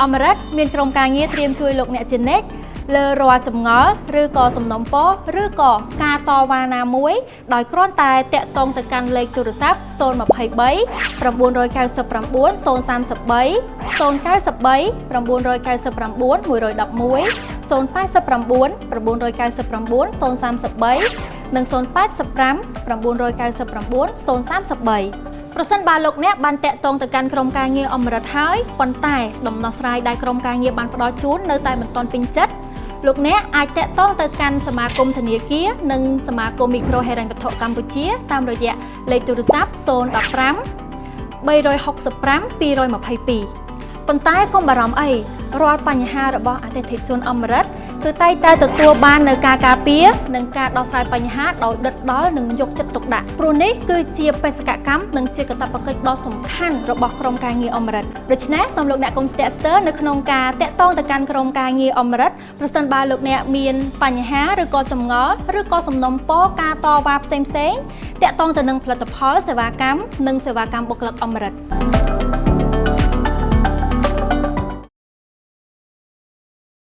អមរិតមានក្រុមការងារត្រៀមជួយលោកអ្នកជានិច្ចលើរាល់ចម្ងល់ឬក៏សំណុំពរឬក៏ការតវ៉ាណាមួយដោយគ្រាន់តែតាក់ទងទៅកាន់លេខទូរស័ព្ទ023 999 033 093 999 111 089 999 033 និង085 999 033ប្រសិនបើលោកអ្នកបានតាក់ទងទៅកាន់ក្រុមការងារអមរិតហើយប៉ុន្តែដំណោះស្រាយដែលក្រុមការងារបានផ្ដល់ជូននៅតែមិនទាន់ពេញចិត្តលោកអ្នកអាចតាក់ទងទៅកាន់សមាគមធនាគារនិងសមាគមមីក្រូហិរញ្ញវត្ថុកម្ពុជាតាមរយៈលេខទូរស័ព្ទ015 365 222ប៉ុន្តែកុំបារម្ភអីរាល់បញ្ហារបស់អតិថិជនអមរិតគឺតែងតែទទួលបាននៅការការពារនិងការដោះស្រាយបញ្ហាដោយដិតដល់និងយកចិត្តទុកដាក់ព្រោះនេះគឺជាបេសកកម្មនិងជាកាតព្វកិច្ចដ៏សំខាន់របស់ក្រុមការងារអមរិតដូច្នេះសូមលោកអ្នកកុំស្ទាក់ស្ទើរនៅក្នុងការតាក់ទងទៅកាន់ក្រុមការងារអមរិតប្រសិនបើលោកអ្នកមានបញ្ហាឬក៏ចម្ងល់ឬក៏សំណុំពរការតវ៉ាផ្សេងតាក់ទងទៅនឹងផលិតផលសេវាកម្មនិងសេវាកម្មបុគ្គលិកអមរិត